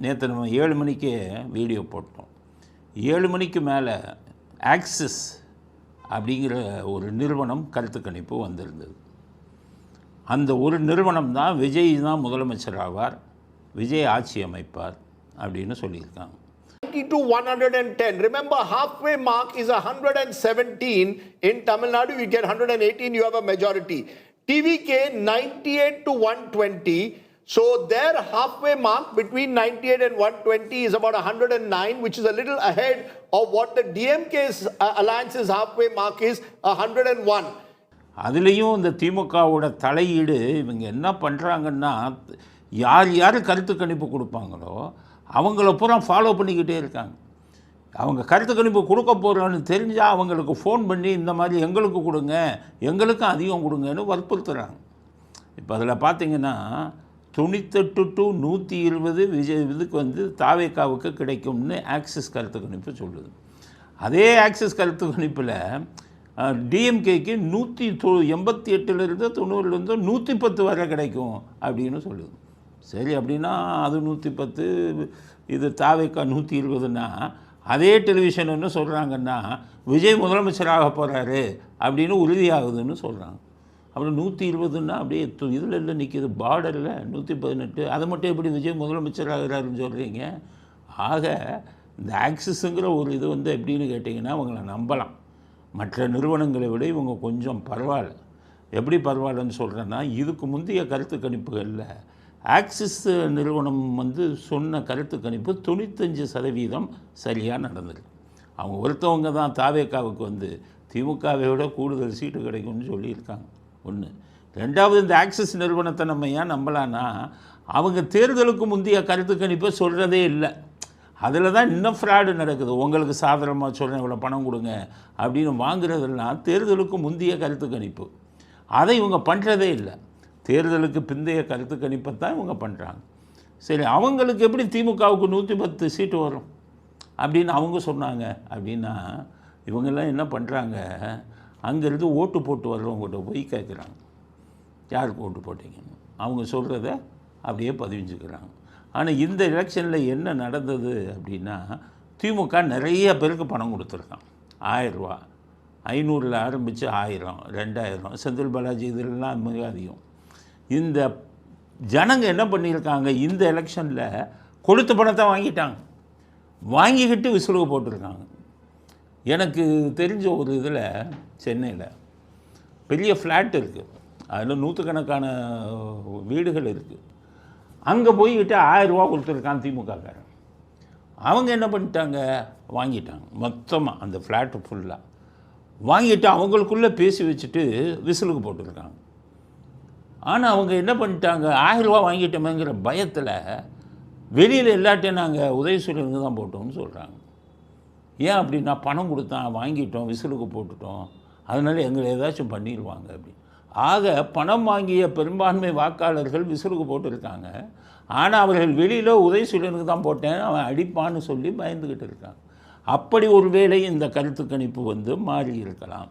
நேற்று நம்ம 7 மணிக்கே வீடியோ போட்டோம். 7 மணிக்கு மேலே ஆக்சிஸ் அப்படிங்கிற ஒரு நிறுவனம் கருத்து கணிப்பு வந்திருந்தது. அந்த ஒரு நிறுவனம் தான் விஜய் தான் முதலமைச்சர் ஆவார், விஜய் ஆட்சி அமைப்பார் அப்படின்னு சொல்லியிருக்காங்க. 90 to 110. Remember, halfway mark is 117. In Tamil Nadu, you get 118, you have a majority. TVK 98 to 120. So their halfway mark between 98 and 120 is about 109, which is a little ahead of what the DMK's alliance's halfway mark is, 101. அதுலேயும் இந்த திமுகவோட தலையீடு இவங்க என்ன பண்ணுறாங்கன்னா, யார் யார் கருத்து கணிப்பு கொடுப்பாங்களோ அவங்கள பூரா ஃபாலோ பண்ணிக்கிட்டே இருக்காங்க. அவங்க கருத்து கணிப்பு கொடுக்க போகிறோன்னு தெரிஞ்சால் அவங்களுக்கு ஃபோன் பண்ணி இந்த மாதிரி எங்களுக்கு கொடுங்க, எங்களுக்கும் அதிகம் கொடுங்கன்னு வற்புறுத்துகிறாங்க. இப்போ அதில் பார்த்திங்கன்னா 98 to 120 விஜய் இதுக்கு வந்து தாவேக்காவுக்கு கிடைக்கும்னு ஆக்சிஸ் கருத்து கணிப்பு சொல்லுது. அதே ஆக்சிஸ் கருத்து கணிப்பில் டிஎம்கேக்கு 188லேருந்து 90லேருந்து 110 வரை கிடைக்கும் அப்படின்னு சொல்லுது. சரி, அப்படின்னா அது 110, இது தாவேக்கா 120ன்னா அதே டெலிவிஷன் என்ன சொல்கிறாங்கன்னா விஜய் முதலமைச்சராக போகிறாரு அப்படின்னு உறுதியாகுதுன்னு சொல்கிறாங்க. அப்புறம் 120ன்னா அப்படியே இதில் இல்லை நிற்கிது, பார்டரில் 118. அதை மட்டும் எப்படி விஜய் முதலமைச்சராகிறாருன்னு சொல்கிறீங்க? ஆக இந்த ஆக்சிஸுங்கிற ஒரு இது வந்து எப்படின்னு கேட்டிங்கன்னா அவங்கள நம்பலாம். மற்ற நிறுவனங்களை விட இவங்க கொஞ்சம் பரவாயில்ல. எப்படி பரவாயில்லன்னு சொல்கிறேன்னா, இதுக்கு முந்தைய கருத்து கணிப்புகளில் ஆக்சிஸ் நிறுவனம் வந்து சொன்ன கருத்து கணிப்பு 95% சரியாக நடந்திருக்கு. அவங்க ஒருத்தவங்க தான் தாவேக்காவுக்கு வந்து திமுகவை விட கூடுதல் சீட்டு கிடைக்கும்னு சொல்லியிருக்காங்க. ஒன்று. ரெண்டாவது, இந்த ஆக்சிஸ் நிறுவனத்தை நம்ம ஏன் நம்பலான்னா, அவங்க தேர்தலுக்கு முந்தைய கருத்து கணிப்பை சொல்கிறதே இல்லை. அதில் தான் இன்னும் ஃப்ராடு நடக்குது. உங்களுக்கு சாதகமாக சொல்கிறேன், இவ்வளோ பணம் கொடுங்க அப்படின்னு வாங்குறதெல்லாம் தேர்தலுக்கு முந்தைய கருத்து கணிப்பு. அதை இவங்க பண்ணுறதே இல்லை. தேர்தலுக்கு பிந்தைய கருத்து கணிப்பை தான் இவங்க பண்ணுறாங்க. சரி, அவங்களுக்கு எப்படி திமுகவுக்கு 110 சீட்டு வரும் அப்படின்னு அவங்க சொன்னாங்க அப்படின்னா, இவங்கெல்லாம் என்ன பண்ணுறாங்க, அங்கேருந்து ஓட்டு போட்டு வர்றவங்ககிட்ட போய் கேட்குறாங்க, யாருக்கு ஓட்டு போட்டிங்கன்னு. அவங்க சொல்கிறத அப்படியே பதிவிஞ்சுக்கிறாங்க. ஆனால் இந்த எலெக்ஷனில் என்ன நடந்தது அப்படின்னா, திமுக நிறைய பேருக்கு பணம் கொடுத்துருக்கான். 1000 ரூபா, 500ல் ஆரம்பித்து 1000, 2000, செந்தில் பாலாஜி இதெல்லாம் மிக அதிகம். இந்த ஜனங்க என்ன பண்ணியிருக்காங்க, இந்த எலெக்ஷனில் கொடுத்த பணத்தை வாங்கிட்டாங்க, வாங்கிக்கிட்டு விசுலுக்கு போட்டிருக்காங்க. எனக்கு தெரிஞ்ச ஒரு இதில் சென்னையில் பெரிய ஃப்ளாட் இருக்குது, அதில் 100கணக்கான வீடுகள் இருக்குது. அங்கே போய்கிட்டு 1000 ரூபா கொடுத்துருக்கான் திமுகக்காரன். அவங்க என்ன பண்ணிட்டாங்க, வாங்கிட்டாங்க மொத்தமாக அந்த ஃப்ளாட்டு ஃபுல்லாக வாங்கிட்டு அவங்களுக்குள்ளே பேசி வச்சுட்டு விசிலுக்கு போட்டுருக்காங்க. ஆனால் அவங்க என்ன பண்ணிட்டாங்க, 1000 ரூபா வாங்கிட்டோமேங்கிற பயத்தில் வெளியில் எல்லாட்டையும் நாங்கள் உதயசூரியனுக்கு தான் போட்டோம்னு சொல்கிறாங்க. ஏன் அப்படின்னா, பணம் கொடுத்தான், வாங்கிட்டோம், விசிலுக்கு போட்டுட்டோம், அதனால் எங்களை ஏதாச்சும் பண்ணிடுவாங்க அப்படி. ஆக பணம் வாங்கிய பெரும்பான்மை வாக்காளர்கள் விசிலுக்கு போட்டுருக்காங்க. ஆனால் அவர்கள் வெளியில் உதயசூரியனுக்கு தான் போட்டேன், அவன் அடிப்பான்னு சொல்லி பயந்துக்கிட்டு இருக்காங்க. அப்படி ஒரு வேளை இந்த கருத்து கணிப்பு வந்து மாறி இருக்கலாம்.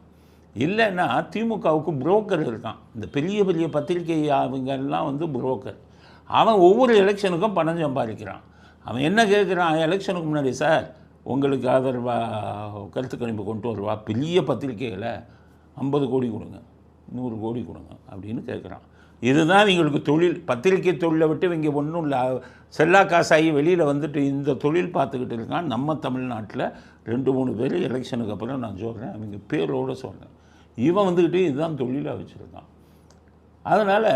இல்லைன்னா திமுகவுக்கு புரோக்கர் இருக்கான். இந்த பெரிய பெரிய பத்திரிகை அவங்கெல்லாம் வந்து புரோக்கர். அவன் ஒவ்வொரு எலெக்ஷனுக்கும் பணம் சம்பாதிக்கிறான். அவன் என்ன கேட்குறான், எலெக்ஷனுக்கு முன்னாடி, சார் உங்களுக்கு ஆதரவாக கருத்து கணிப்பு கொண்டு வருவா, பெரிய பத்திரிகைகளை 50 கோடி கொடுங்க, 100 கோடி கொடுங்க அப்படின்னு கேட்குறான். இதுதான் இவங்களுக்கு தொழில். பத்திரிகை தொழிலை விட்டு இவங்க ஒன்றும் இல்லை, செல்லா காசாகி வெளியில் வந்துட்டு இந்த தொழில் பார்த்துக்கிட்டு இருக்கான். நம்ம தமிழ்நாட்டில் 2-3 பேர் எலெக்ஷனுக்கு அப்புறம் நான் சொல்கிறேன், அவங்க பேரோடு சொல்கிறேன், இவன் வந்துக்கிட்டு இதுதான் தொழிலாக வச்சுருக்கான். அதனால்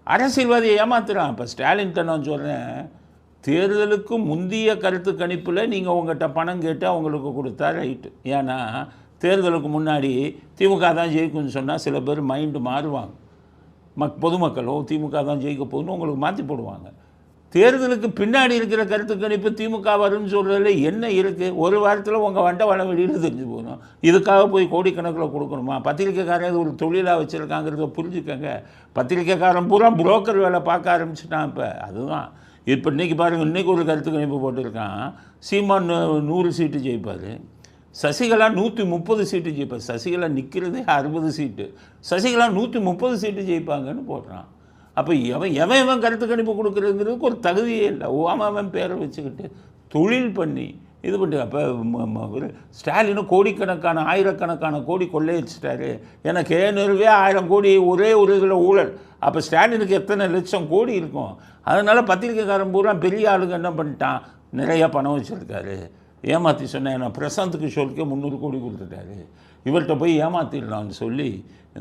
அரசியல்வாதியை ஏமாத்துறான். இப்போ ஸ்டாலின்கிட்ட நான் சொல்கிறேன், தேர்தலுக்கு முந்தைய கருத்து கணிப்பில் நீங்கள் உங்கள்கிட்ட பணம் கேட்டு அவங்களுக்கு கொடுத்தா ரைட்டு. ஏன்னா தேர்தலுக்கு முன்னாடி திமுக தான் ஜெயிக்கும்னு சொன்னால் சில பேர் மைண்டு மாறுவாங்க. பொதுமக்களோ திமுக தான் ஜெயிக்க போகுதுன்னு உங்களுக்கு மாற்றி போடுவாங்க. தேர்தலுக்கு பின்னாடி இருக்கிற கருத்து கணிப்பு திமுக வரும்னு சொல்கிறதுல என்ன இருக்குது? ஒரு வாரத்தில் உங்கள் வண்டை வளம் வெளியில் தெரிஞ்சு போகணும். இதுக்காக போய் கோடிக்கணக்கில் கொடுக்கணுமா? பத்திரிக்கைக்காரன் இது ஒரு தொழிலாக வச்சுருக்காங்கிறத புரிஞ்சுக்கங்க. பத்திரிக்கைக்காரன் பூரா புரோக்கர் வேலை பார்க்க ஆரம்பிச்சிட்டான். இப்போ அதுதான் இப்போ இன்றைக்கி பாருங்கள், இன்றைக்கி ஒரு கருத்து கணிப்பு போட்டிருக்கான், சீமான் 100 சீட்டு ஜெயிப்பார், சசிகலா 130 சீட்டு ஜெயிப்பார். சசிகலா நிற்கிறதே 60 சீட்டு, சசிகலா 130 சீட்டு ஜெயிப்பாங்கன்னு போடுறான். அப்போ எவன் கருத்து கணிப்பு கொடுக்குறதுங்கிறதுக்கு ஒரு தகுதியே இல்லை. அவன் பேரை வச்சுக்கிட்டு தொழில் பண்ணி இது பண்ணி அப்போ ஸ்டாலினும் கோடிக்கணக்கான ஆயிரக்கணக்கான கோடி கொள்ளையடிச்சிட்டாரு. எனக்கு 1000 கோடி ஒரே ஒரு இதில் ஊழல். அப்போ ஸ்டாலினுக்கு எத்தனை லட்சம் கோடி இருக்கும்? அதனால் பத்திரிக்கைக்காரன் பூரா பெரிய ஆளுங்க என்ன பண்ணிட்டான், நிறையா பணம் வச்சுருக்காரு, ஏமாற்றி சொன்னேன். நான் பிரசாந்த் கிஷோருக்கு 300 கோடி கொடுத்துட்டாரு, இவர்கிட்ட போய் ஏமாற்றிடலான்னு சொல்லி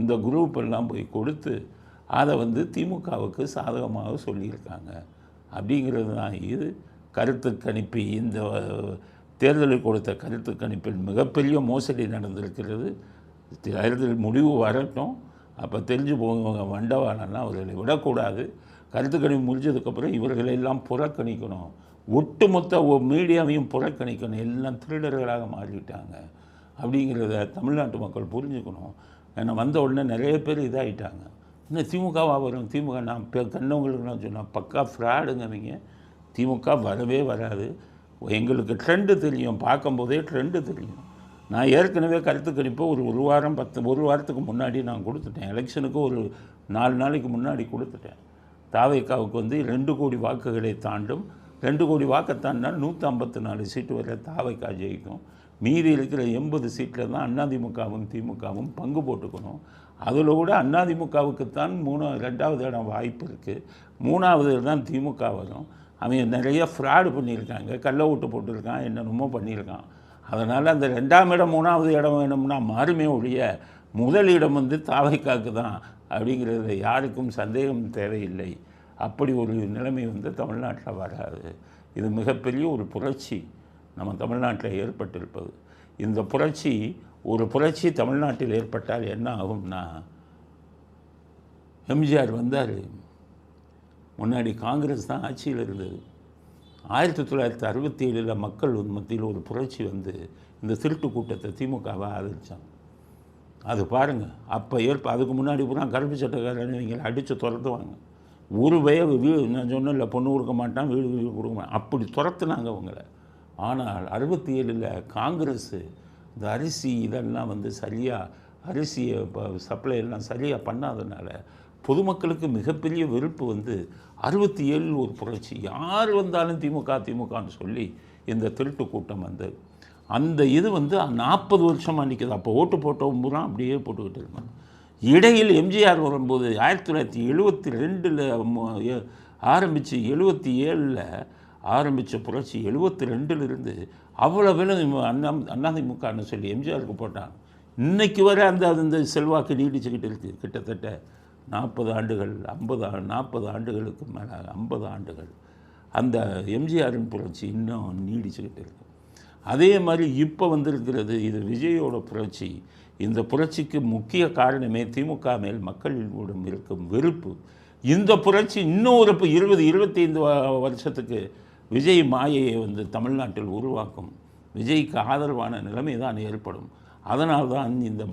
இந்த குரூப் எல்லாம் போய் கொடுத்து அதை திமுகவுக்கு சாதகமாக சொல்லியிருக்காங்க. அப்படிங்கிறது தான் இது கருத்து கணிப்பு. இந்த தேர்தலில் கொடுத்த கருத்து கணிப்பில் மிகப்பெரிய மோசடி நடந்திருக்கிறது. தேர்தல் முடிவு வரட்டும், அப்போ தெரிஞ்சு போங்க. வண்டவாளம்லாம் அவர்களை விடக்கூடாது. கருத்து கணிப்பு முடிஞ்சதுக்கப்புறம் இவர்களெல்லாம் புறக்கணிக்கணும். ஒட்டுமொத்த மீடியாவையும் புறக்கணிக்கணும். எல்லாம் திருடர்களாக மாறிட்டாங்க அப்படிங்கிறத தமிழ்நாட்டு மக்கள் புரிஞ்சுக்கணும். ஏன்னா வந்த உடனே நிறைய பேர் இதாகிட்டாங்க. இன்னும் திமுகவாக வரும், திமுக நான் கண்ணவங்களுக்கு நான் சொன்னேன், பக்கா ஃப்ராடுங்க. திமுக வரவே வராது. எங்களுக்கு ட்ரெண்டு தெரியும், பார்க்கும்போதே ட்ரெண்டு தெரியும். நான் ஏற்கனவே கருத்து கணிப்பை ஒரு வாரத்துக்கு முன்னாடி நான் கொடுத்துட்டேன். எலெக்ஷனுக்கு ஒரு 4 நாளைக்கு முன்னாடி கொடுத்துட்டேன். தாவைக்காவுக்கு 2 கோடி வாக்குகளை தாண்டும். 2 கோடி வாக்கை தாண்டினால் 154 சீட்டு வரை தாவைக்கா ஜெயிக்கும். மீதி இருக்கிற 80 சீட்டில் தான் அதிமுகவும் திமுகவும் பங்கு போட்டுக்கணும். அதில் கூட அதிமுகவுக்குத்தான் 2வது இடம் வாய்ப்பு இருக்குது. 3வது தான் திமுக வரும். அவன் நிறைய ஃப்ராடு பண்ணியிருக்காங்க, கள்ள ஓட்டு போட்டிருக்கான், என்னென்னமோ பண்ணியிருக்கான். அதனால் அந்த 2ஆம் இடம் 3வது இடம் வேணும்னா மாறுமே ஒழிய முதலிடம் தாவைக்காக்கு தான் அப்படிங்கிறது யாருக்கும் சந்தேகம் தேவையில்லை. அப்படி ஒரு நிலைமை தமிழ்நாட்டில் வராது. இது மிகப்பெரிய ஒரு புரட்சி நம்ம தமிழ்நாட்டில் ஏற்பட்டிருப்பது. இந்த புரட்சி தமிழ்நாட்டில் ஏற்பட்டால் என்ன ஆகும்னா, எம்ஜிஆர் வந்தார், முன்னாடி காங்கிரஸ் தான் ஆட்சியில் இருந்தது. 1967 மக்கள் மத்தியில் ஒரு புரட்சி இந்த திருட்டு கூட்டத்தை திமுகவை ஆதரித்தாங்க. அது பாருங்கள். அப்போ அதுக்கு முன்னாடி பூரா கருப்பு சட்டக்காரன் இவங்களை அடித்து துரத்துவாங்க. ஒரு நான் சொன்னல, பொண்ணு கொடுக்க மாட்டான், வீடு கொடுக்க மாட்டான், அப்படி துரத்துனாங்க அவங்கள. ஆனால் 67 காங்கிரஸ் இந்த அரிசி இதெல்லாம் சரியாக அரிசியை சப்ளை எல்லாம் சரியாக பண்ணாதனால பொதுமக்களுக்கு மிகப்பெரிய வெறுப்பு 67 ஒரு புரட்சி. யார் வந்தாலும் திமுகன்னு சொல்லி இந்த திருட்டு கூட்டம் அந்த இது 40 வருஷமாக நிற்கிது. அப்போ ஓட்டு போட்டவங்க பூரா அப்படியே போட்டுக்கிட்டு இருந்தாங்க. இடையில் எம்ஜிஆர் வரும்போது 1972 ஆரம்பித்து 77 ஆரம்பித்த புரட்சி 72 அவ்வளோ பேரும் அதிமுகன்னு சொல்லி எம்ஜிஆருக்கு போட்டாங்க. இன்றைக்கி வரை அந்த செல்வாக்கு நீடிச்சுக்கிட்டு இருக்குது. கிட்டத்தட்ட 40 ஆண்டுகள் 40 ஆண்டுகளுக்கு மேலே 50 ஆண்டுகள் அந்த எம்ஜிஆரின் புரட்சி இன்னும் நீடிச்சுக்கிட்டு இருக்கு. அதே மாதிரி இப்போ வந்திருக்கிறது இது விஜயோட புரட்சி. இந்த புரட்சிக்கு முக்கிய காரணமே திமுக மேல் மக்களிடம் இருக்கும் வெறுப்பு. இந்த புரட்சி இன்னும் ஒரு 20-25 வருஷத்துக்கு விஜய் மாயையை தமிழ்நாட்டில் உருவாக்கும். விஜய்க்கு ஆதரவான நிலைமை தான் ஏற்படும். அதனால் தான் இந்த